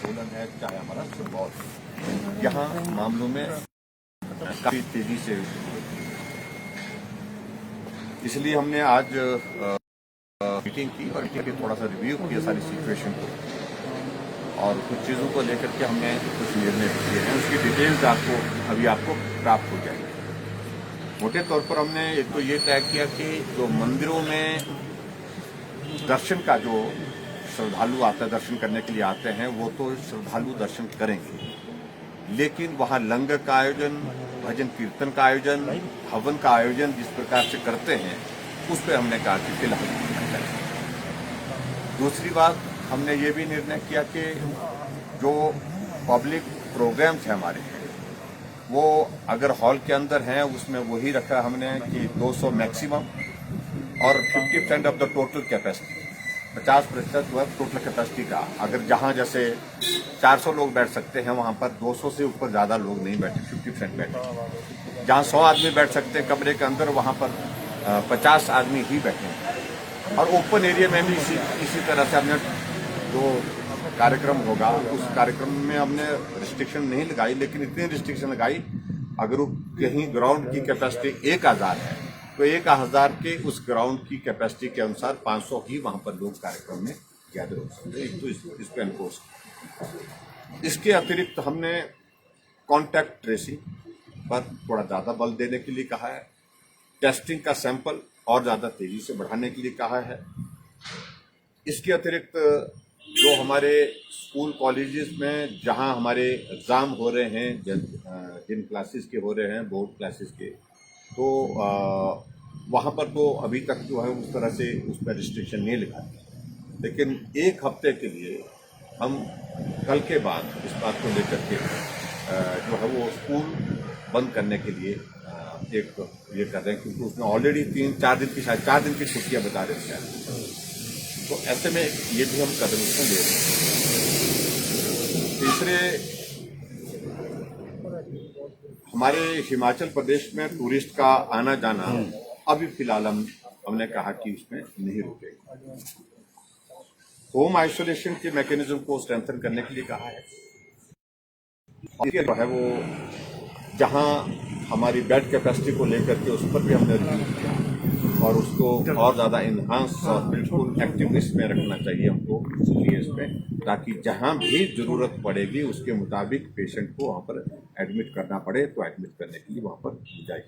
सोलन है, चाहे हमारा सिरमौर है, यहाँ मामलों में काफी तेजी से, इसलिए हमने आज मीटिंग की और मीटिंग पे थोड़ा सा रिव्यू किया सारी सिचुएशन को और कुछ चीज़ों को लेकर के हमने कुछ निर्णय लिए हैं। उसकी डिटेल्स आपको प्राप्त हो जाएगी। मोटे तौर पर हमने एक तो ये तय किया कि जो मंदिरों में दर्शन का जो श्रद्धालु आता है, दर्शन करने के लिए आते हैं, वो तो श्रद्धालु दर्शन करेंगे, लेकिन वहाँ लंगर का आयोजन, भजन कीर्तन का आयोजन, हवन का आयोजन जिस प्रकार से करते हैं, उस पर हमने कहा कि फिलहाल नहीं करें। दूसरी बात, हमने ये भी निर्णय किया कि जो पब्लिक प्रोग्राम्स हैं हमारे, वो अगर हॉल के अंदर हैं उसमें वही रखा हमने कि 200 मैक्सिमम और 50% ऑफ द टोटल कैपेसिटी, 50% जो है टोटल कैपेसिटी का। अगर जहां जैसे 400 लोग बैठ सकते हैं, वहां पर 200 से ऊपर ज्यादा लोग नहीं बैठे, 50% बैठे। जहां 100 आदमी बैठ सकते हैं कमरे के अंदर, वहां पर 50 आदमी ही बैठे। और ओपन एरिया में भी इसी तरह से हमने जो कार्यक्रम होगा, उस कार्यक्रम में हमने रिस्ट्रिक्शन नहीं लगाई, लेकिन इतनी रिस्ट्रिक्शन लगाई, अगर कहीं ग्राउंड की कैपेसिटी 1000 है तो 1000 के उस ग्राउंड की कैपेसिटी के अनुसार 500 ही वहां पर लोग कार्यक्रम में गैदर हो सकते हैं। तो इस पर एनफोर्स। इसके अतिरिक्त हमने कॉन्टैक्ट ट्रेसिंग पर थोड़ा ज्यादा बल देने के लिए कहा है। टेस्टिंग का सैंपल और ज्यादा तेजी से बढ़ाने के लिए कहा है। इसके अतिरिक्त जो हमारे स्कूल कॉलेजेस में जहां हमारे एग्जाम हो रहे हैं, जिन क्लासेस के हो रहे हैं, बोर्ड क्लासेस के, तो वहां पर तो अभी तक जो है उस तरह से उस पर रिस्ट्रिक्शन नहीं लगाते, लेकिन एक हफ्ते के लिए हम कल के बाद इस बात को लेकर के जो है वो स्कूल बंद करने के लिए एक ये कर रहे हैं, क्योंकि उसमें ऑलरेडी 3-4 दिन की, शायद 4 दिन की छुट्टियां बता रहे हैं। तो ऐसे में ये भी हम कदम उसमें ले रहे हैं। तीसरे, हमारे हिमाचल प्रदेश में टूरिस्ट का आना जाना अभी फिलहाल हमने कहा कि इसमें नहीं रुकेगा। होम आइसोलेशन के मैकेनिज्म को स्ट्रेंथन करने के लिए कहा है। और जो है वो जहां हमारी बेड कैपेसिटी को लेकर के उस पर भी हमने रिव्यू किया और उसको और ज्यादा इन्हांस और बिल्कुल एक्टिविस्ट में रखना चाहिए हमको सीरियस में, ताकि जहां भी जरूरत पड़ेगी उसके मुताबिक पेशेंट को वहां पर एडमिट करना पड़े तो एडमिट करने के लिए वहां पर गुंजाइश।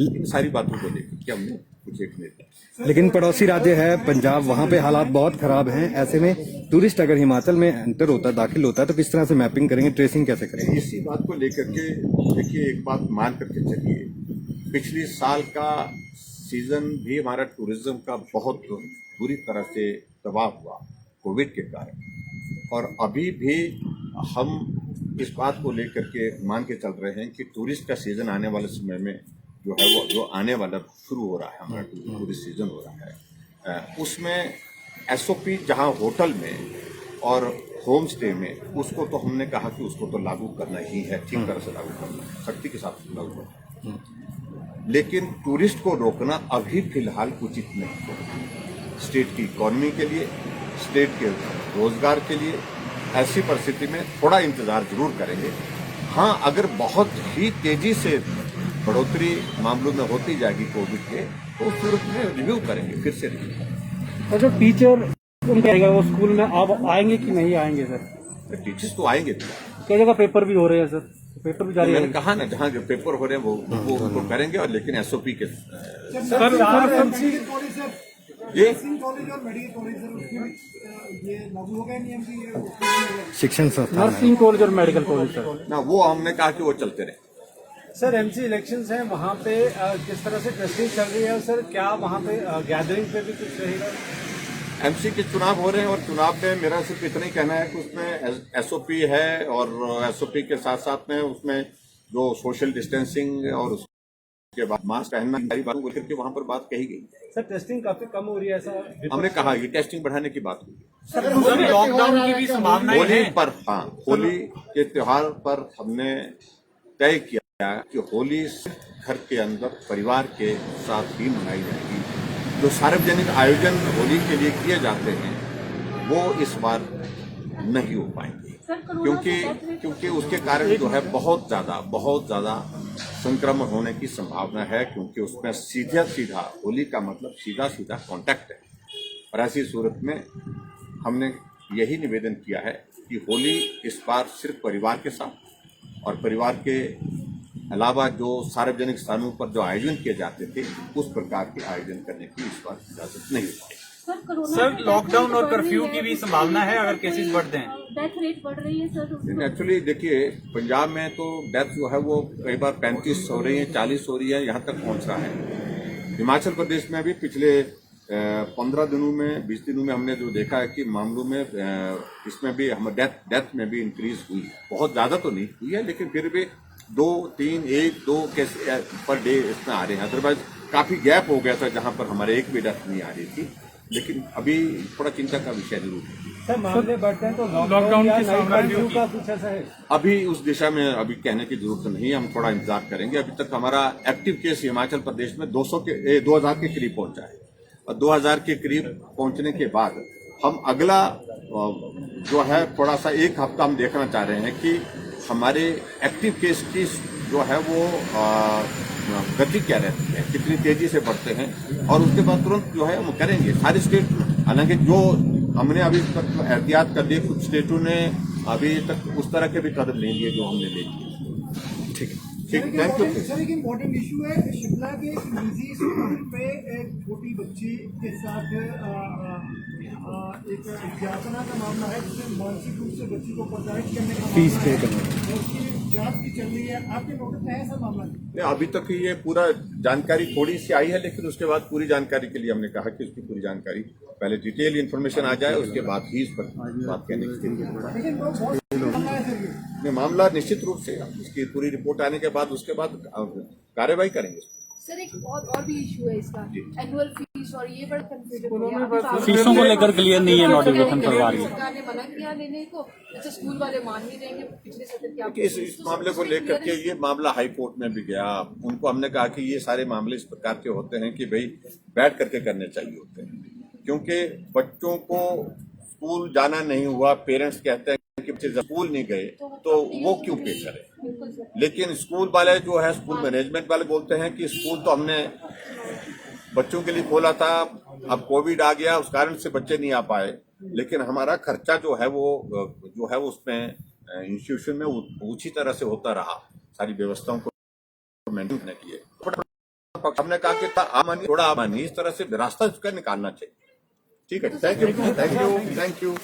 इन सारी बातों को लेकर के हमने कुछ एक निर्णय। लेकिन पड़ोसी राज्य है पंजाब, वहां पे हालात बहुत खराब हैं। ऐसे में टूरिस्ट अगर हिमाचल में एंटर होता है, दाखिल होता है, तो किस तरह से मैपिंग करेंगे, ट्रेसिंग कैसे करेंगे? इसी बात को लेकर के देखिए, एक बात मान करके चलिए, पिछले साल का सीजन भी हमारा टूरिज्म का बहुत बुरी तरह से तबाह हुआ कोविड के कारण, और अभी भी हम इस बात को लेकर के मान के चल रहे हैं कि टूरिस्ट का सीजन आने वाले समय में जो है वो जो आने वाला शुरू हो रहा है, हमारा टूरिस्ट सीजन हो रहा है, उसमें एसओपी जहां होटल में और होम स्टे में, उसको तो हमने कहा कि उसको तो लागू करना ही है, ठीक तरह से लागू करना है, सख्ती के साथ लागू करना है। लेकिन टूरिस्ट को रोकना अभी फिलहाल उचित नहीं है। स्टेट की इकोनॉमी के लिए, स्टेट के रोजगार के लिए ऐसी परिस्थिति में थोड़ा इंतजार जरूर करेंगे। हाँ, अगर बहुत ही तेजी से बढ़ोतरी मामलों में होती जाएगी कोविड के, तो फिर उसमें रिव्यू करेंगे, फिर से रिव्यू करेंगे। सर, टीचर वो स्कूल में आप आएंगे कि नहीं आएंगे? सर, टीचर्स तो आएंगे। कई जगह पेपर भी हो रहे हैं सर, पेपर भी जारी है। मैंने कहा ना, जहाँ जो पेपर हो रहे हैं वो करेंगे, और लेकिन एसओपी के शिक्षण संस्थान, नर्सिंग कॉलेज और मेडिकल कॉलेज सर ना, वो हमने कहा कि वो चलते रहे। सर, एमसी इलेक्शंस हैं, वहाँ पे किस तरह से टेस्टिंग चल रही है सर? क्या वहाँ पे गैदरिंग पे भी कुछ रहेगा? एमसी के चुनाव हो रहे हैं, और चुनाव में मेरा सिर्फ इतना ही कहना है कि उसमें एसओपी है, और एसओपी के साथ साथ में उसमें जो सोशल डिस्टेंसिंग और उसके बाद मास्क पहनना, सारी बातों को लेकर के वहां पर बात कही गई। सर, टेस्टिंग काफी कम हो रही है ऐसा हमने कहा ये टेस्टिंग बढ़ाने की बात हुई। लॉकडाउन की भी संभावना होली पर, हाँ, होली के त्योहार पर हमने तय किया कि होली घर के अंदर परिवार के साथ ही मनाई जाएगी। जो सार्वजनिक आयोजन होली के लिए किए जाते हैं वो इस बार नहीं हो पाएंगे। क्योंकि उसके कारण जो है बहुत ज्यादा संक्रमण होने की संभावना है, क्योंकि उसमें सीधा होली का मतलब सीधा कांटेक्ट है। और ऐसी सूरत में हमने यही निवेदन किया है कि होली इस बार सिर्फ परिवार के साथ और परिवार के अलावा जो सार्वजनिक स्थानों पर जो आयोजन किए जाते थे उस प्रकार के आयोजन करने की इस बार इजाजत नहीं होगी। सर लॉकडाउन और कर्फ्यू की भी संभावना है अगर केसेस बढ़ते हैं? डेथ रेट बढ़ रही है सर। एक्चुअली देखिए, पंजाब में तो डेथ जो है वो कई बार 35 हो रही है, 40 हो रही है, यहाँ तक पहुँच रहा है। हिमाचल प्रदेश में भी पिछले 15 दिनों में 20 दिनों में हमने जो देखा है कि मामलों में इसमें भी हम डेथ में भी इंक्रीज हुई। बहुत ज़्यादा तो नहीं हुई है, लेकिन फिर भी 2, 3, 1, 2 केस पर डे इसमें आ रहे हैं। अदरवाइज काफ़ी गैप हो गया था जहाँ पर हमारे एक भी डेथ नहीं आ रही थी, लेकिन अभी थोड़ा चिंता का विषय जरूर है। सर मामले बढ़ते हैं तो लॉकडाउन या की नाइट साम्राज्यों कर्फ्यू की- का कुछ ऐसा है? अभी उस दिशा में अभी कहने की जरूरत नहीं है, हम थोड़ा इंतजार करेंगे। अभी तक हमारा एक्टिव केस हिमाचल प्रदेश में 2000 के करीब पहुंचा है, और 2000 के करीब पहुंचने के बाद हम अगला जो है थोड़ा सा एक हफ्ता हम देखना चाह रहे हैं कि हमारे एक्टिव केस की जो है वो गति क्या रहती है, कितनी तेजी से बढ़ते हैं, और उसके बाद तुरंत जो है हम करेंगे सारी स्टेट। हालांकि जो हमने अभी तक एहतियात कर दी, कुछ स्टेटों ने अभी तक उस तरह के भी कदम नहीं लिए जो हमने ले लिए। ठीक है। ठीक, थैंक यू। सर एक इम्पोर्टेंट इशू है, शिमला के एक निजी स्कूल पे एक छोटी बच्ची के साथ एक ज्ञापना का मामला है जिसमें मानसिक रूप से बच्ची को प्रताड़ित करने का फीस मामला पे है। करना। उसकी जांच भी चल रही है, आपके नोटिस में है ऐसा मामला? नहीं, अभी तक ये पूरा जानकारी थोड़ी सी आई है, लेकिन उसके बाद पूरी जानकारी के लिए हमने कहा कि उसकी पूरी जानकारी पहले डिटेल इन्फॉर्मेशन आ जाए, उसके बाद ही इस पर बात कहने की स्थिति में। लेकिन वो बहुत मामला है सर ये। नहीं, मामला निश्चित रूप से इसकी पूरी रिपोर्ट आने के बाद उसके बाद कार्रवाई करेंगे। सर एक और भी इशू है इसका, एनुअल फीस, और ये बड़ा कंफ्यूजन फीसों को लेकर क्लियर नहीं है नोटिफिकेशन सरकार की। सरकार ने मना किया लेने को, अच्छा स्कूल वाले मान नहीं देंगे पिछले सत्र की आप इस मामले को लेकर के ये मामला हाई कोर्ट में भी गया। उनको हमने कहा कि ये सारे मामले इस प्रकार के होते हैं कि भाई बैठ करके करने चाहिए होते हैं, क्योंकि बच्चों को स्कूल जाना नहीं हुआ, पेरेंट्स कहते हैं कि बच्चे स्कूल नहीं गए तो वो क्यों पे करें। लेकिन स्कूल वाले जो है, स्कूल मैनेजमेंट वाले बोलते हैं कि स्कूल तो हमने बच्चों के लिए खोला था, अब कोविड आ गया उस कारण से बच्चे नहीं आ पाए, लेकिन हमारा खर्चा जो है वो उसमें इंस्टीट्यूशन में ऊंची तरह से होता रहा, सारी व्यवस्थाओं को मेंटेन करने के लिए। हमने कहा कि थोड़ा आमानी इस तरह से रास्ता इसका निकालना चाहिए। ठीक है, थैंक यू।